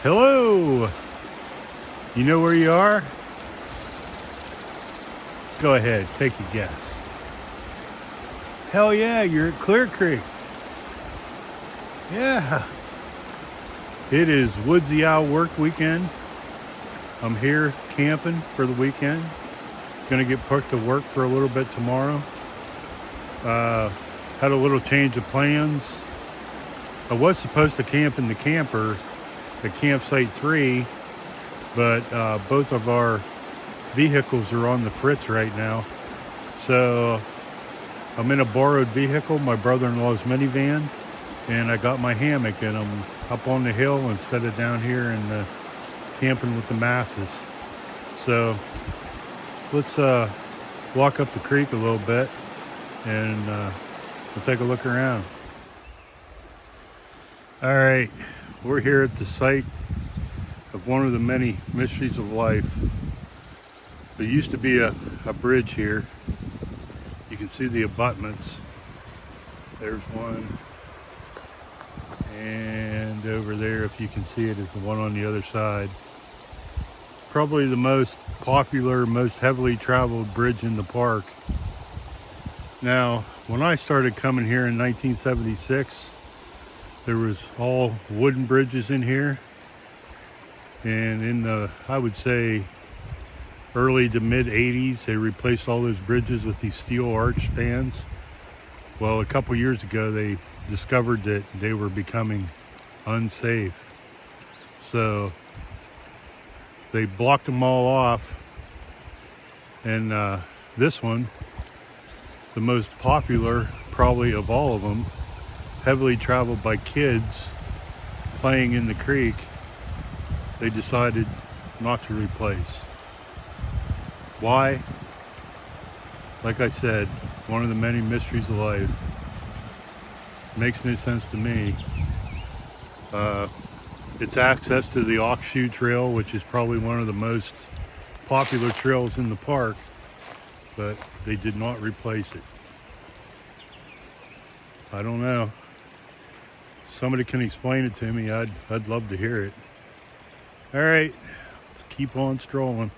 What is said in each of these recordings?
Hello! You know where you are? Go ahead, take a guess. Hell yeah, you're at Clear Creek. Yeah. It is Woodsy Owl Work weekend. I'm here camping for the weekend. Gonna get put to work for a little bit tomorrow. Had a little change of plans. I was supposed to camp in the camper at Campsite 3, but both of our vehicles are on the fritz right now. So I'm in a borrowed vehicle, my brother-in-law's minivan, and I got my hammock and I'm up on the hill instead of down here and camping with the masses. So let's walk up the creek a little bit and we'll take a look around. All right, we're here at the site of one of the many mysteries of life. There used to be a bridge here. You can see the abutments. There's one. And over there, if you can see it, is the one on the other side. Probably the most popular, most heavily traveled bridge in the park. Now, when I started coming here in 1976, there was all wooden bridges in here. And in the, I would say, early to mid 80s, they replaced all those bridges with these steel arch spans. Well, a couple years ago, they discovered that they were becoming unsafe. So they blocked them all off. And this one, the most popular probably of all of them, heavily traveled by kids playing in the creek, they decided not to replace. Why? Like I said, one of the many mysteries of life. Makes no sense to me. It's access to the Offshoot Trail, which is probably one of the most popular trails in the park, but they did not replace it. I don't know. Somebody can explain it to me. I'd love to hear it. All right, let's keep on strolling.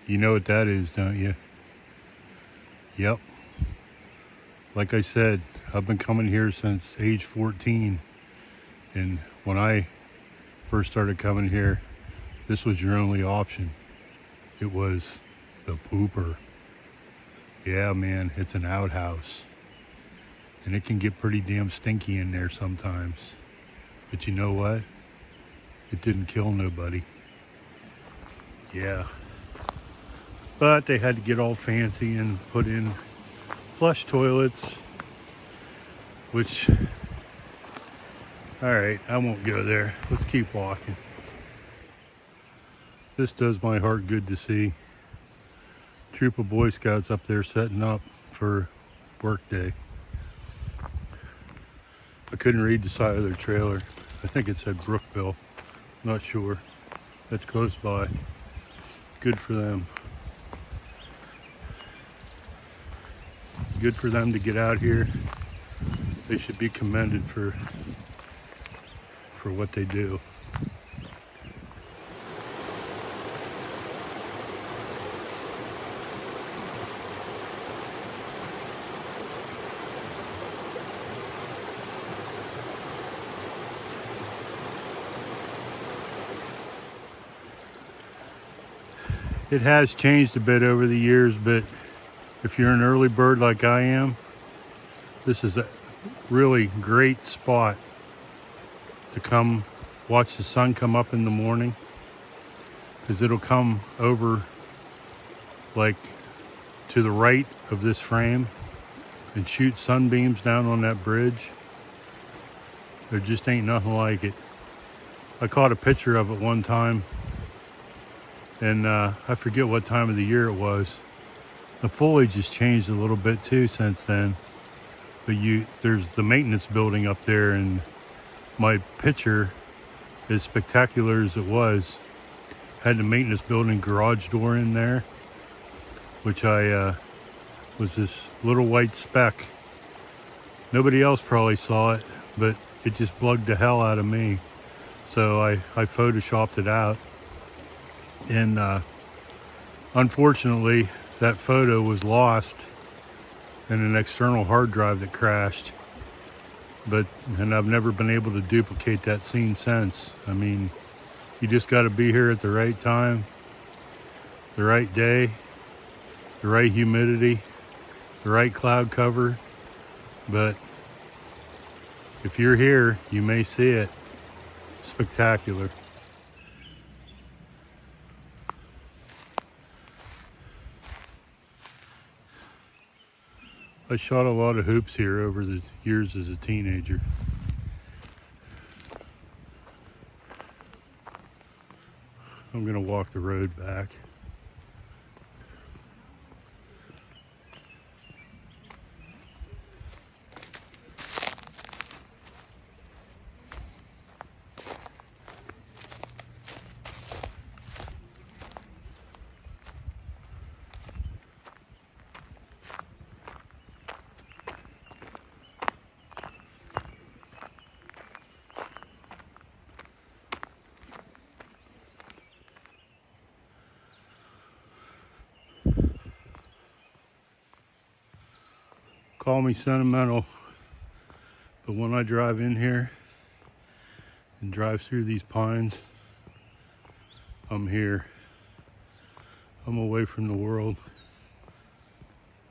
You know what that is, don't you? Yep. Like I said, I've been coming here since age 14. And when I first started coming here, this was your only option. It was the pooper. Yeah, man, it's an outhouse. And it can get pretty damn stinky in there sometimes. But you know what? It didn't kill nobody. Yeah. But they had to get all fancy and put in flush toilets, which, all right, I won't go there. Let's keep walking. This does my heart good to see. Troop of Boy Scouts up there setting up for workday. I couldn't read the side of their trailer. I think it said Brookville. Not sure. That's close by. Good for them. Good for them to get out here. They should be commended for what they do. It has changed a bit over the years, but if you're an early bird like I am, this is a really great spot to come watch the sun come up in the morning, because it'll come over like to the right of this frame and shoot sunbeams down on that bridge. There just ain't nothing like it. I caught a picture of it one time, and I forget what time of the year it was. The foliage has changed a little bit too since then, but there's the maintenance building up there, and my picture, as spectacular as it was, had the maintenance building garage door in there, which I was this little white speck. Nobody else probably saw it, but it just bugged the hell out of me. So I photoshopped it out, and unfortunately that photo was lost in an external hard drive that crashed. And I've never been able to duplicate that scene since. I mean, you just got to be here at the right time, the right day, the right humidity, the right cloud cover. But if you're here, you may see it. Spectacular. I shot a lot of hoops here over the years as a teenager. I'm gonna walk the road back. Call me sentimental, but when I drive in here and drive through these pines, I'm here. I'm away from the world.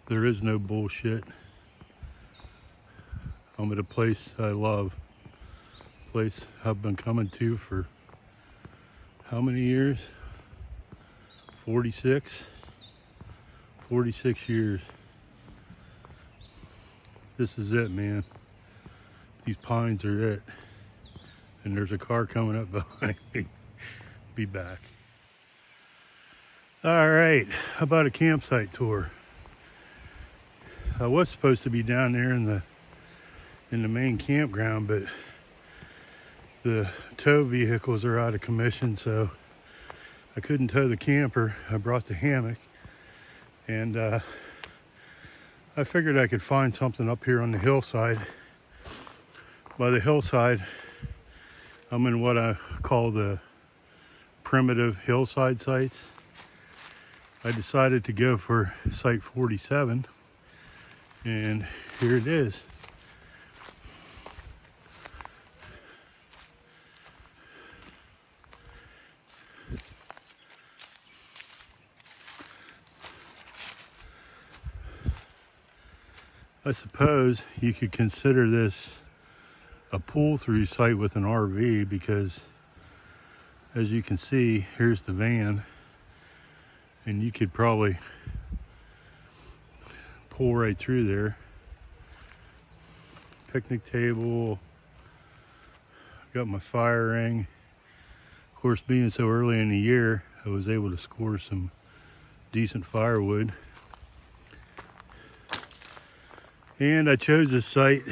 There is no bullshit. I'm at a place I love, a place I've been coming to for how many years? 46 years. This is it, man. These pines are it. And there's a car coming up behind me. Be back. All right, how about a campsite tour? I was supposed to be down there in the main campground, but the tow vehicles are out of commission, so I couldn't tow the camper. I brought the hammock, and I figured I could find something up here on the hillside. By the hillside, I'm in what I call the primitive hillside sites. I decided to go for site 47, and here it is. I suppose you could consider this a pull-through site with an RV, because as you can see, here's the van, and you could probably pull right through there. Picnic table, got my fire ring. Of course, being so early in the year, I was able to score some decent firewood. And I chose this site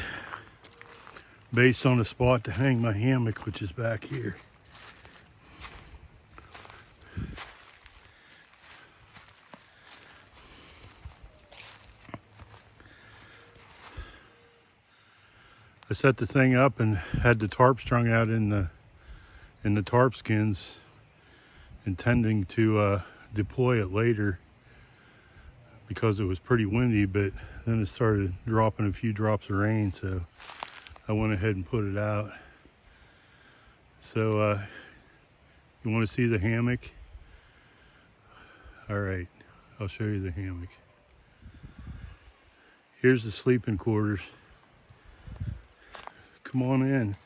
based on a spot to hang my hammock, which is back here. I set the thing up and had the tarp strung out in the tarp skins, intending to deploy it later because it was pretty windy, but then it started dropping a few drops of rain, so I went ahead and put it out. So you want to see the hammock? All right, I'll show you the hammock. Here's the sleeping quarters. Come on in.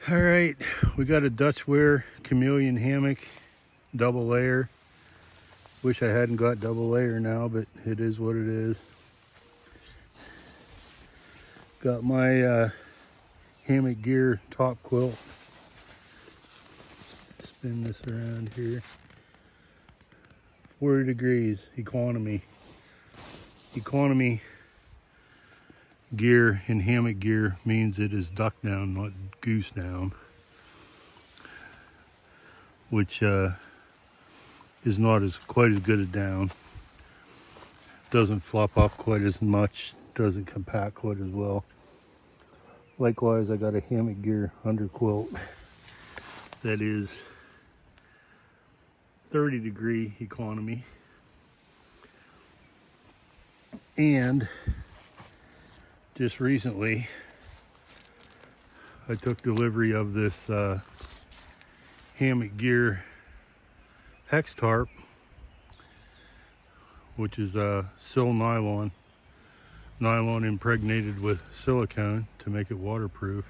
All right, we got a Dutchware chameleon hammock, double layer. Wish I hadn't got double layer now, but it is what it is. Got my hammock gear top quilt. Spin this around here. 40 degrees, economy. Economy gear in hammock gear means it is duck down, not goose down, which is not quite as good a down. Doesn't flop up quite as much doesn't compact quite as well. Likewise, I got a hammock gear underquilt that is 30-degree economy. And just recently, I took delivery of this hammock gear hex tarp, which is sil nylon impregnated with silicone to make it waterproof.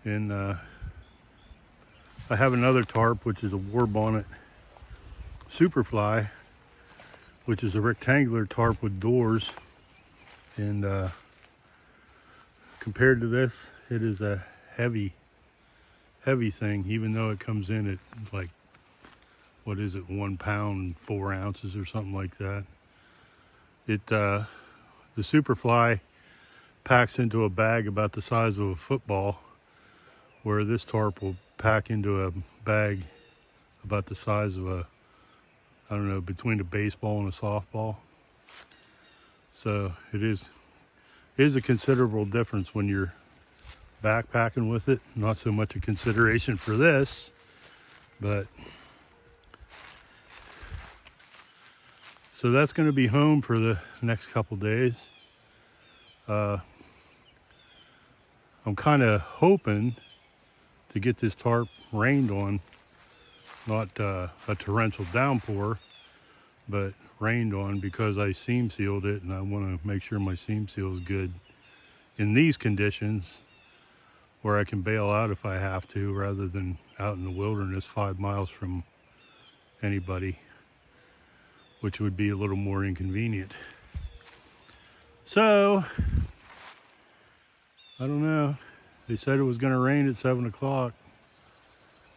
And I have another tarp, which is a War Bonnet Superfly, which is a rectangular tarp with doors. And compared to this, it is a heavy thing, even though it comes in at like, what is it, 1 pound 4 ounces or something like that. The Superfly packs into a bag about the size of a football, where this tarp will pack into a bag about the size of a, I don't know, between a baseball and a softball. So it is a considerable difference when you're backpacking with it. Not so much a consideration for this, but so that's going to be home for the next couple days. I'm kind of hoping to get this tarp rained on, not a torrential downpour, but rained on, because I seam sealed it and I want to make sure my seam seal is good in these conditions, where I can bail out if I have to, rather than out in the wilderness 5 miles from anybody, which would be a little more inconvenient. So I don't know, they said it was going to rain at 7 o'clock.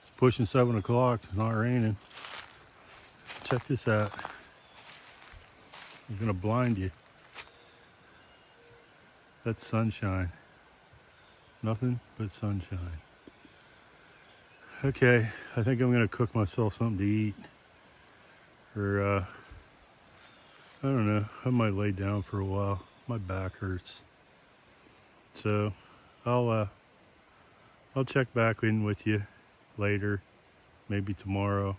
It's pushing 7 o'clock, it's not raining. Check this out. I'm going to blind you. That's sunshine. Nothing but sunshine. Okay, I think I'm going to cook myself something to eat. Or, I don't know, I might lay down for a while. My back hurts. So, I'll check back in with you later. Maybe tomorrow.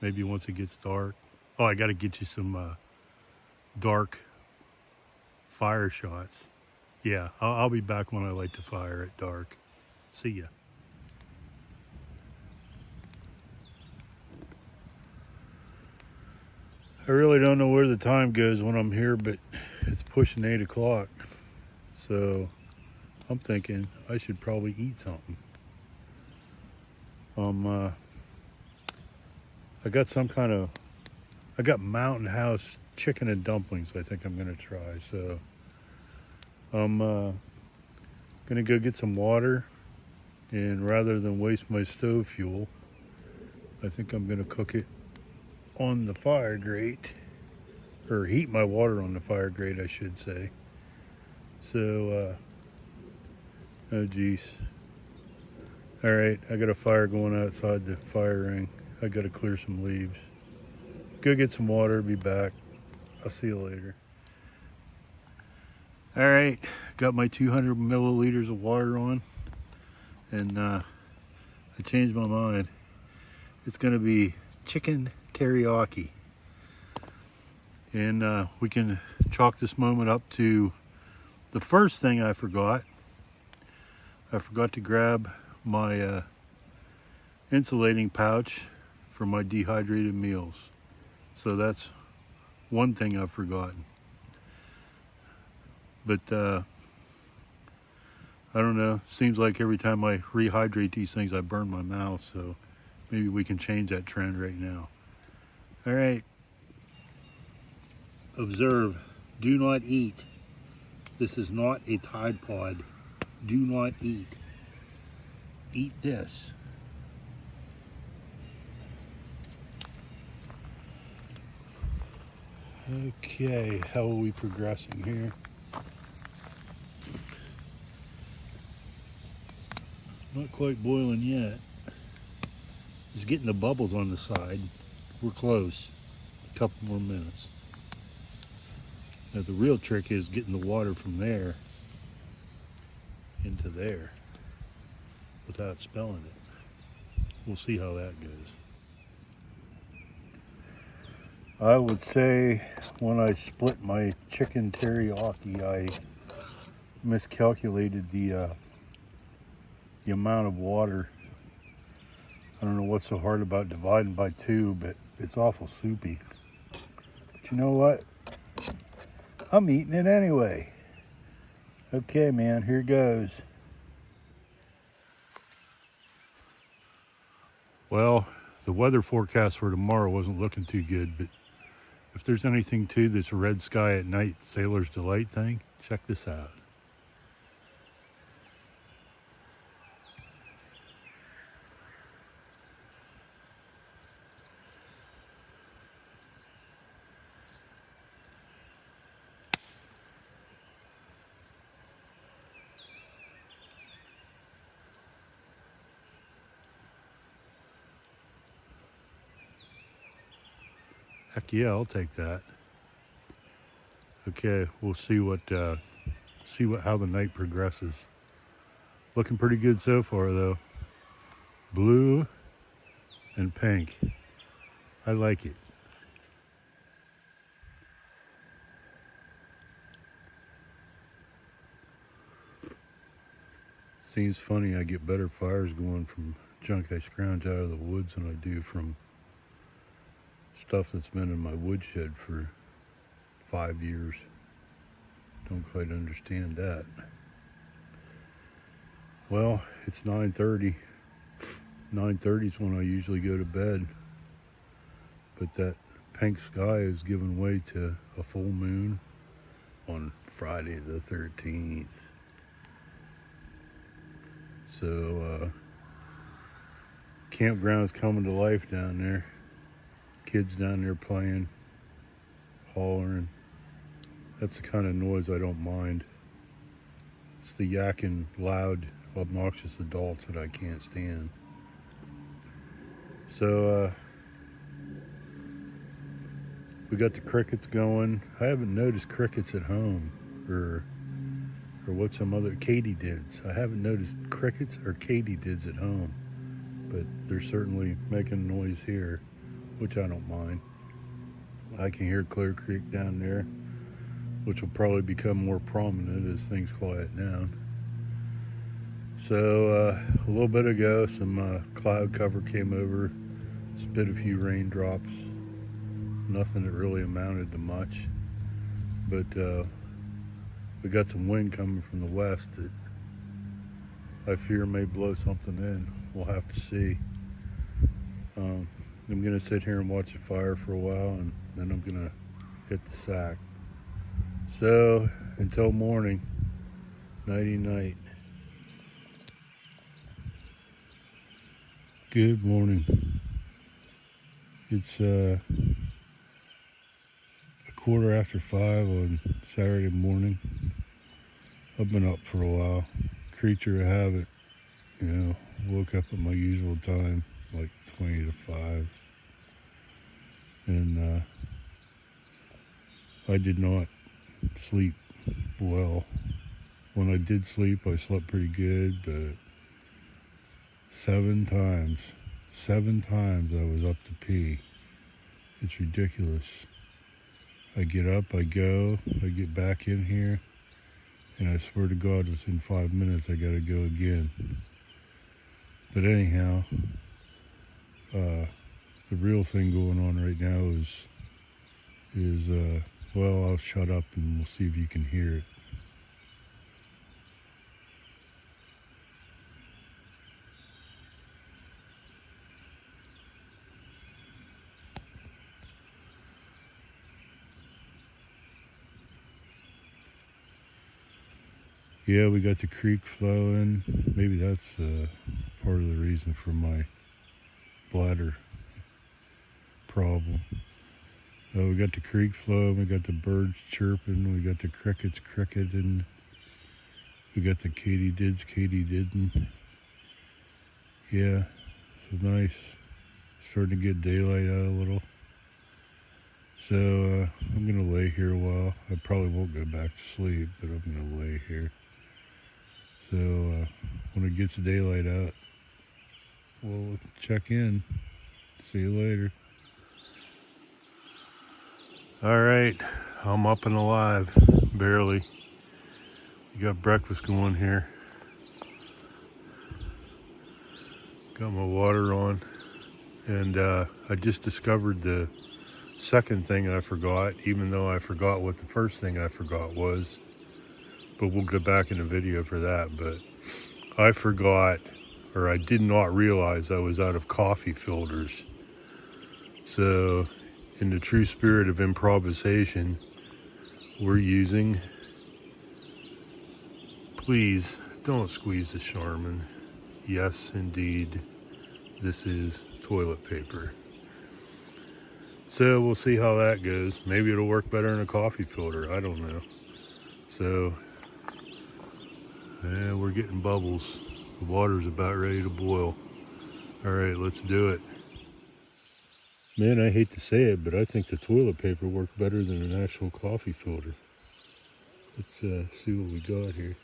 Maybe once it gets dark. Oh, I got to get you some dark fire shots. Yeah, I'll be back when I light the fire at dark. See ya. I really don't know where the time goes when I'm here, but it's pushing 8 o'clock. So I'm thinking I should probably eat something. I got Mountain House chicken and dumplings I think I'm gonna try. So I'm gonna go get some water, and rather than waste my stove fuel, I think I'm gonna cook it on the fire grate, or heat my water on the fire grate, I should say. So oh geez. All right, I got a fire going outside the fire ring. I got to clear some leaves. Go get some water, be back. I'll see you later. All right, got my 200 milliliters of water on, and I changed my mind. It's gonna be chicken teriyaki. And we can chalk this moment up to the first thing I forgot. I forgot to grab my insulating pouch for my dehydrated meals. So that's one thing I've forgotten. But I don't know, seems like every time I rehydrate these things I burn my mouth, so maybe we can change that trend right now. All right. Observe, do not eat. This is not a Tide Pod. Do not eat. Eat this. Okay, how are we progressing here? Not quite boiling yet. It's getting the bubbles on the side. We're close. A couple more minutes. Now the real trick is getting the water from there into there without spilling it. We'll see how that goes. I would say when I split my chicken teriyaki, I miscalculated the amount of water. I don't know what's so hard about dividing by 2, but it's awful soupy. But you know what? I'm eating it anyway. Okay, man, here goes. Well, the weather forecast for tomorrow wasn't looking too good, but if there's anything to this red sky at night sailor's delight thing, check this out. Heck yeah, I'll take that. Okay, we'll see how the night progresses. Looking pretty good so far though. Blue and pink. I like it. Seems funny, I get better fires going from junk I scrounge out of the woods than I do from stuff that's been in my woodshed for 5 years. Don't quite understand that. Well, it's 9:30. 9:30 is when I usually go to bed. But that pink sky is giving way to a full moon on Friday the 13th. So, campground's coming to life down there. Kids down there playing, hollering. That's the kind of noise I don't mind. It's the yakking, loud, obnoxious adults that I can't stand. So, we got the crickets going. I haven't noticed crickets at home, or what some other katydids. I haven't noticed crickets or katydids at home, but they're certainly making noise here, which I don't mind. I can hear Clear Creek down there, which will probably become more prominent as things quiet down. So a little bit ago, some cloud cover came over, spit a few raindrops. Nothing that really amounted to much, but we got some wind coming from the west that I fear may blow something in. We'll have to see. I'm gonna sit here and watch the fire for a while, and then I'm gonna hit the sack. So until morning, nighty night. Good morning. It's 5:15 on Saturday morning. I've been up for a while. Creature of habit, woke up at my usual time, like 20 to 5. And I did not sleep well. When I did sleep, I slept pretty good, but 7 times I was up to pee. It's ridiculous. I get up, I go, I get back in here, and I swear to God, within 5 minutes, I gotta go again. But anyhow, the real thing going on right now is well, I'll shut up and we'll see if you can hear it. Yeah, we got the creek flowing. Maybe that's part of the reason for my bladder problem. We got the creek flowing, we got the birds chirping, we got the crickets cricketing, we got the katydids katydidding. Yeah, it's nice. Starting to get daylight out a little. So I'm gonna lay here a while. I probably won't go back to sleep, but I'm gonna lay here. So when it gets daylight out, we'll check in. See you later. All right, I'm up and alive, barely. You got breakfast going here. Got my water on, and I just discovered the second thing I forgot, even though I forgot what the first thing I forgot was. But we'll go back in the video for that. But I forgot, or I did not realize I was out of coffee filters. So in the true spirit of improvisation, we're using, please don't squeeze the Charmin. Yes, indeed, this is toilet paper. So we'll see how that goes. Maybe it'll work better in a coffee filter, I don't know. So, yeah, we're getting bubbles. The water's about ready to boil. All right, let's do it. Man, I hate to say it, but I think the toilet paper worked better than an actual coffee filter. Let's see what we got here.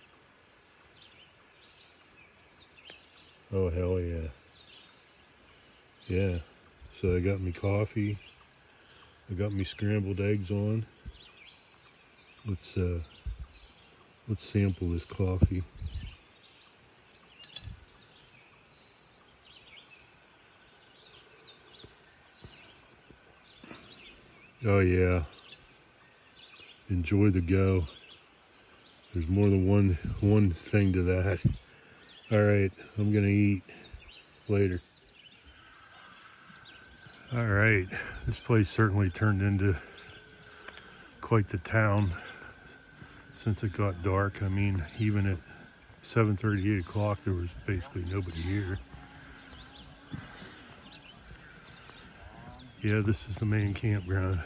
Oh, hell yeah. Yeah, so I got me coffee. I got me scrambled eggs on. Let's sample this coffee. Oh yeah. Enjoy the go. There's more than one thing to that. All right, I'm gonna eat later. All right, this place certainly turned into quite the town since it got dark. I mean, even at 7:30, 8 o'clock, there was basically nobody here. Yeah, this is the main campground.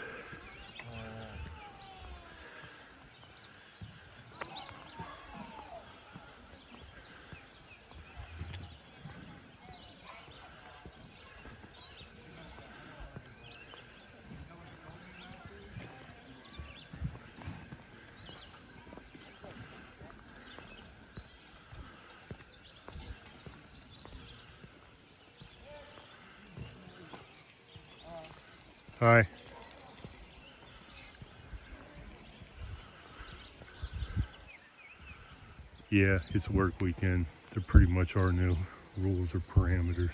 Hi. Yeah, it's a work weekend. They're pretty much our new rules or parameters.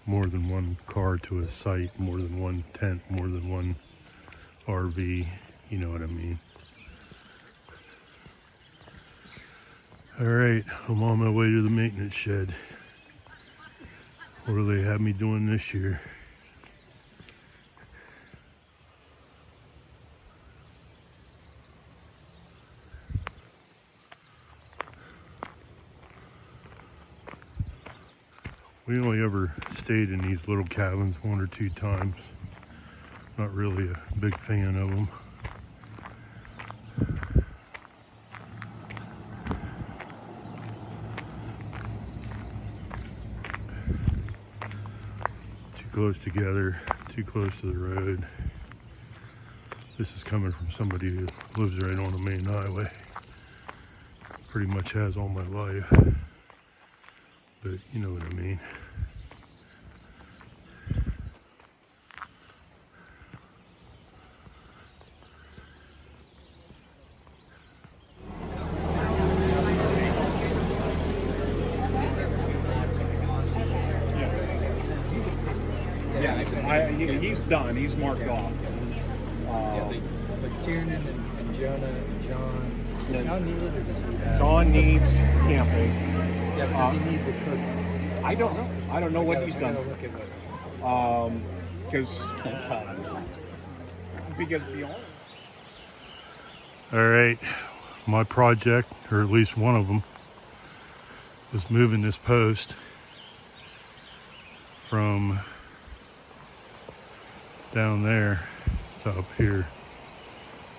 More than one car to a site, more than one tent, more than one RV, you know what I mean. All right, I'm on my way to the maintenance shed. What do they have me doing this year? We only ever stayed in these little cabins one or two times. Not really a big fan of them. Too close together, too close to the road. This is coming from somebody who lives right on the main highway. Pretty much has all my life. But you know what I mean. He's done. He's marked off. But Tiernan and Jonah and John. Does John need it or does he have? John needs camping. Yeah, but does he need the cook? I don't know. I don't know what he's done. Look at what. Because the All right, my project, or at least one of them, was moving this post from down there to up here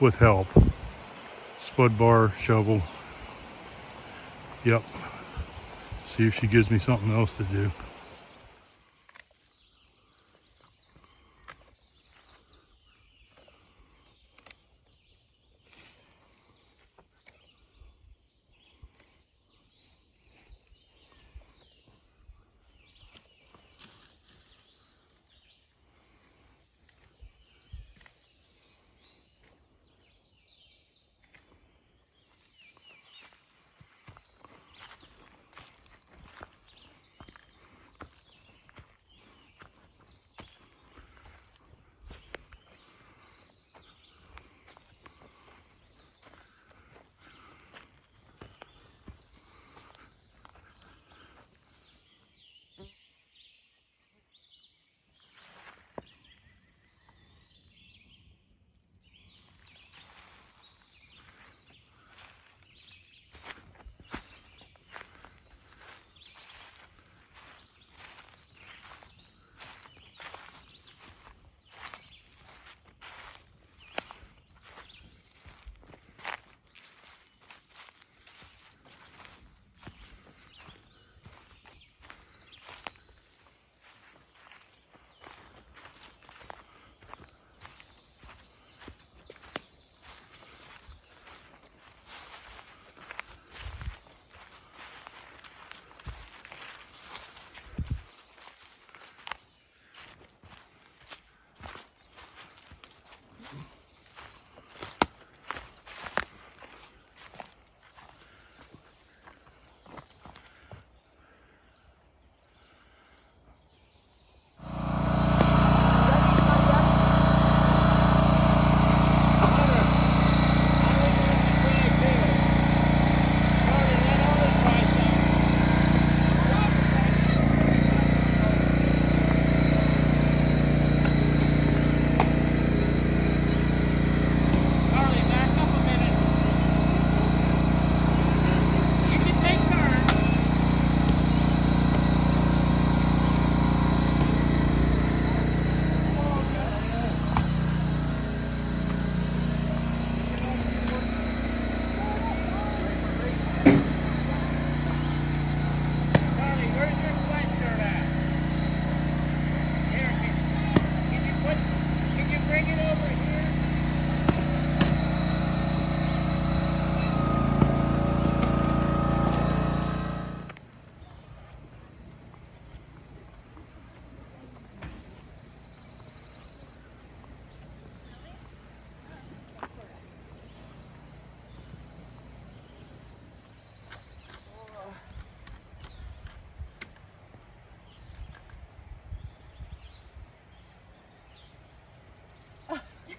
with help. Spud bar, shovel. Yep. See if she gives me something else to do.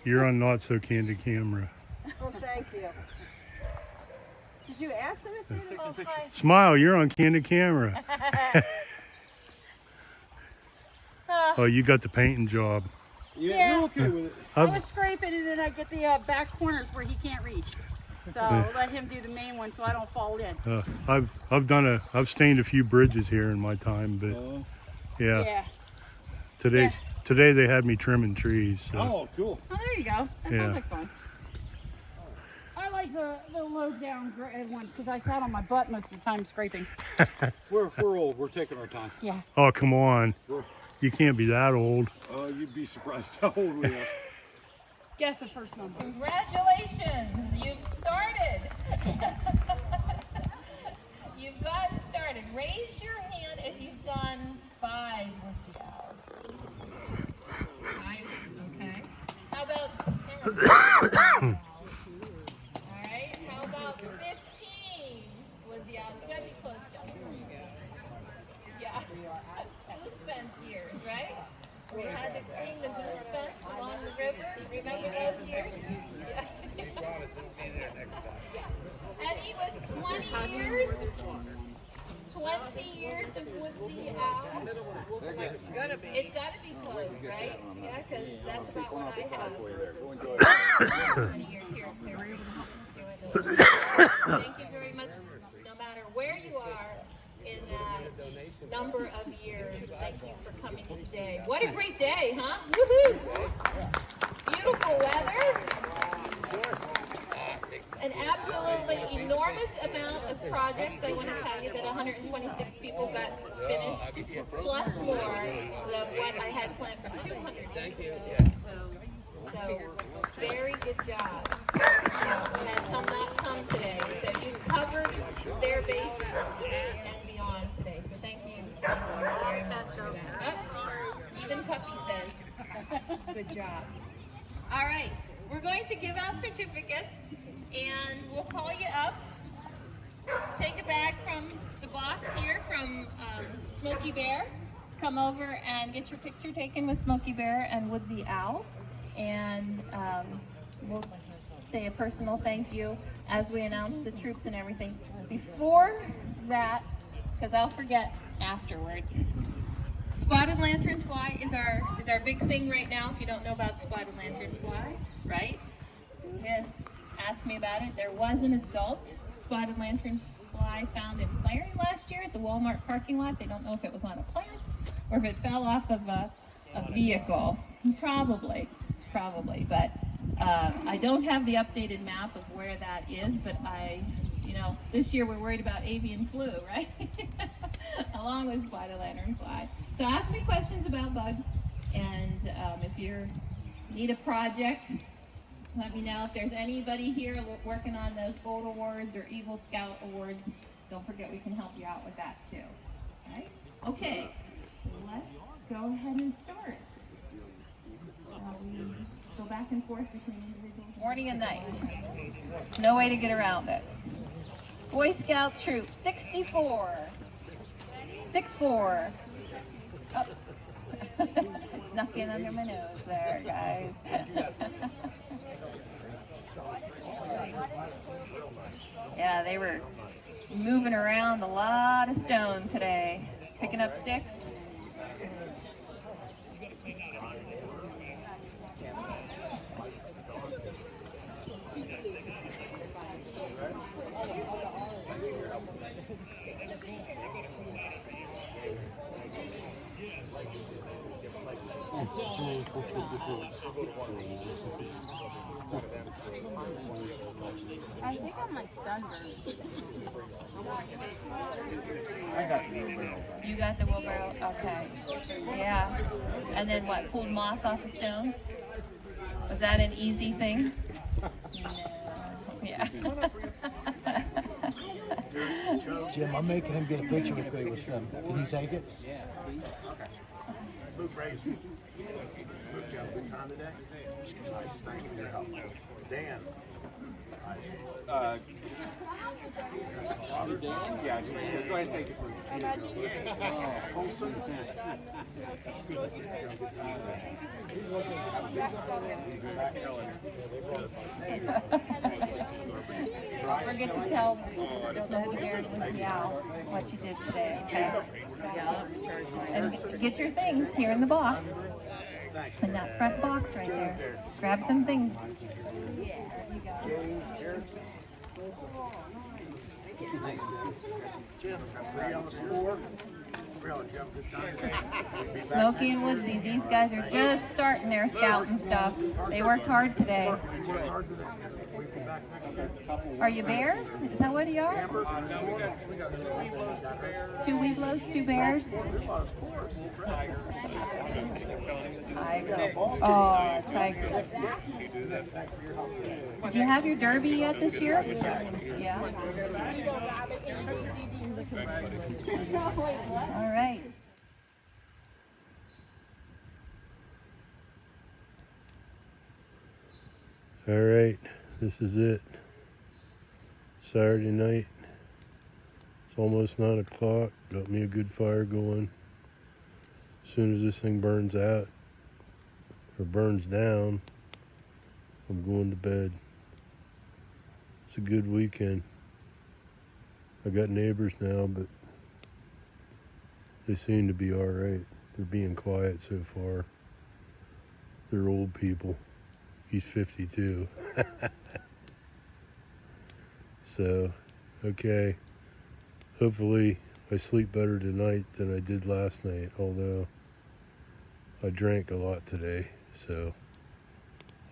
You're on not so candid camera. Well, thank you. Did you ask them if they did a hi? Smile, you're on candid camera. Oh, you got the painting job. Yeah. You're okay with it. I was scraping and then I get the back corners where he can't reach. So let him do the main one so I don't fall in. I've stained a few bridges here in my time, but yeah. Today they had me trimming trees. So. Oh, cool. Oh, there you go. That Yeah. sounds like fun. I like the low down ones because I sat on my butt most of the time scraping. We're old. We're taking our time. Yeah. Oh, come on. You can't be that old. You'd be surprised how old we are. Guess the first number. Congratulations, you've started. You've gotten started. Raise your hand if you've done 5 Woodsy Owls. 5, okay. How about 10? All right, how about 15 Woodsy Owls? You gotta be close, Justin. Yeah. Goose fence years, right? We had to clean the goose fence along the river. Remember those years? Yeah. Anyone, 20 years? 20 years of Woodsy Owl? It's got to be close, right? Yeah, because that's about what I have. 20 years here. They were able to help me do it. Thank you very much, no matter where you are in that number of years. Thank you for coming today. What a great day, huh? Woohoo! Beautiful weather. An absolutely enormous amount of projects. I want to tell you that 126 people got finished, plus more of what I had planned for 200 people to do. So very good job. We had some not come today, so you covered their bases and beyond today. So thank you very much for that. Oh, see, even Puppy says, good job. All right, we're going to give out certificates, and we'll call you up. Take a bag from the box here from Smokey Bear. Come over and get your picture taken with Smokey Bear and Woodsy Owl. And we'll say a personal thank you as we announce the troops and everything. Before that, because I'll forget afterwards, spotted lanternfly is our big thing right now. If you don't know about spotted lanternfly, right? Yes, ask me about it. There was an adult spotted lanternfly found in Clarion last year at the Walmart parking lot. They don't know if it was on a plant or if it fell off of a vehicle. Probably, but I don't have the updated map of where that is, but this year we're worried about avian flu, right? Along with spotted lanternfly. So ask me questions about bugs, and if you need a project, let me know. If there's anybody here working on those Gold Awards or Eagle Scout Awards, don't forget we can help you out with that too. All right? Okay, let's go ahead and start. We go back and forth between individuals. Morning and night. There's no way to get around it. Boy Scout Troop 64. 6'4". Oh. Snuck in under my nose there, guys. Yeah, they were moving around a lot of stone today. Picking up sticks. I think I'm like sunburned. You got the wheelbarrow? Okay. Yeah. And then what? Pulled moss off the stones? Was that an easy thing? No. Yeah. Jim, I'm making him get a picture with me with them. Can you take it? Yeah, see? Okay. Luke Grace. Luke, you have a good time today? Nice. Thank you for your help. Dan. Dan? Yeah, go ahead and take it. Don't forget to tell Smokey Bear and Woodsy Owl what you did today, okay? And get your things here in the box. In that front box right there. Grab some things. Smokey and Woodsy, these guys are just starting their scouting stuff. They worked hard today. Are you bears? Is that what you are? 2 Weeblos, 2 bears? Tigers. Oh, tigers. Did you have your derby yet this year? Yeah. All right. All right, this is it. Saturday night. It's almost 9 o'clock. Got me a good fire going. As soon as this thing burns out or burns down, I'm going to bed. It's a good weekend. I got neighbors now, but they seem to be all right. They're being quiet so far. They're old people. He's 52. So, okay. Hopefully I sleep better tonight than I did last night, although I drank a lot today, so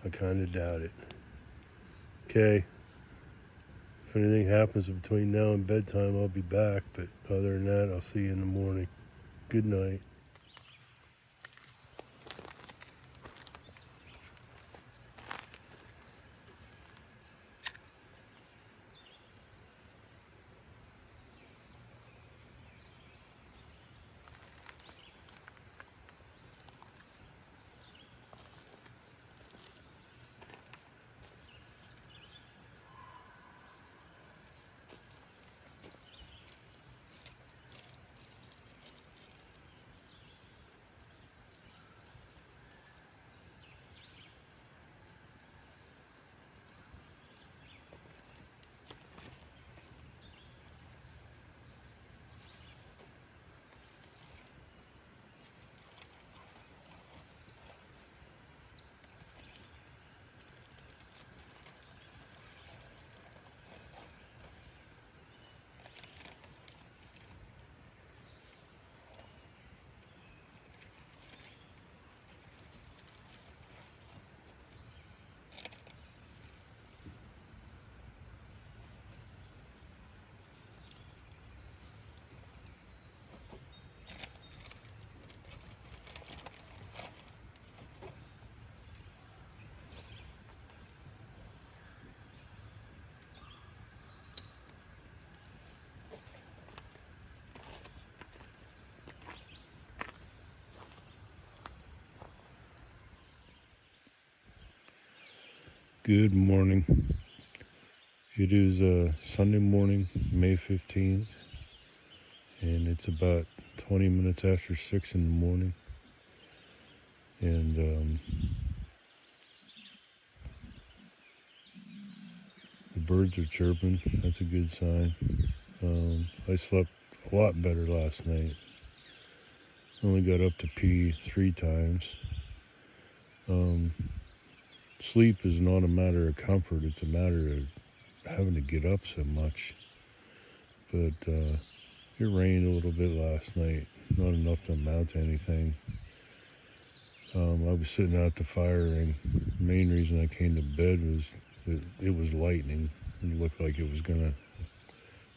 I kind of doubt it. Okay. If anything happens between now and bedtime, I'll be back, but other than that, I'll see you in the morning. Good night. Good morning. It is Sunday morning, May 15th, and it's about 20 minutes after 6 in the morning. And the birds are chirping. That's a good sign. I slept a lot better last night. Only got up to pee 3 times. Sleep is not a matter of comfort, it's a matter of having to get up so much. But it rained a little bit last night, not enough to amount to anything. I was sitting out the fire, and the main reason I came to bed was that it was lightning. It looked like it was gonna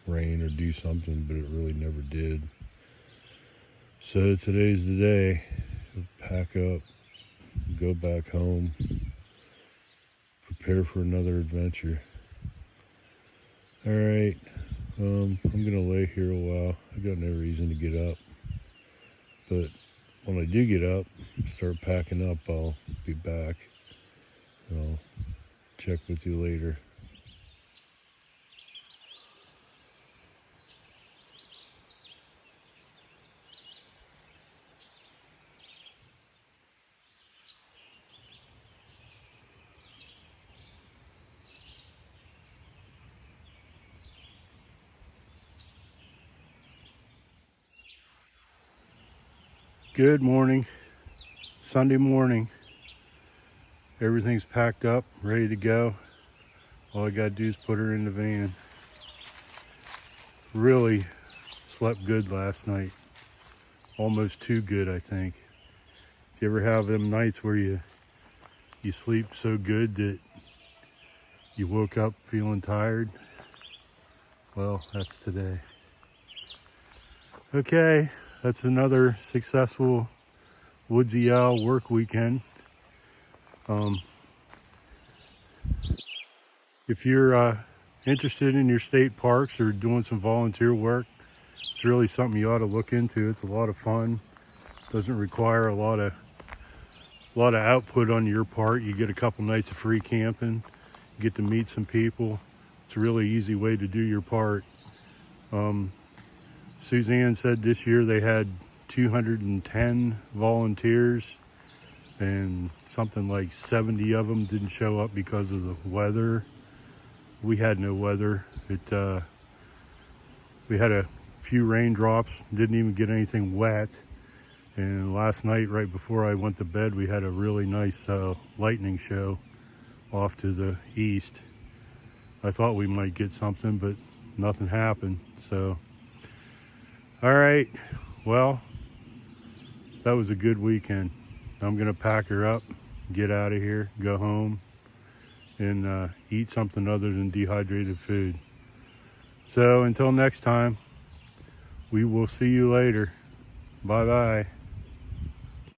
rain or do something, but it really never did. So today's the day. Pack up, go back home, prepare for another adventure. All right, I'm gonna lay here a while. I got no reason to get up, but when I do get up, start packing up, I'll be back. I'll check with you later. Good morning. Sunday morning. Everything's packed up, ready to go. All I gotta do is put her in the van. Really slept good last night. Almost too good, I think. Do you ever have them nights where you sleep so good that you woke up feeling tired? Well, that's today. Okay, that's another successful Woodsy Owl work weekend. If you're interested in your state parks or doing some volunteer work, it's really something you ought to look into. It's a lot of fun. Doesn't require a lot of output on your part. You get a couple nights of free camping, you get to meet some people. It's a really easy way to do your part. Suzanne said this year they had 210 volunteers and something like 70 of them didn't show up because of the weather. We had no weather. We had a few raindrops, didn't even get anything wet. And last night, right before I went to bed, we had a really nice lightning show off to the east. I thought we might get something, but nothing happened. So, all right, well, that was a good weekend. I'm gonna pack her up, get out of here, go home, and eat something other than dehydrated food. So until next time, we will see you later. Bye-bye.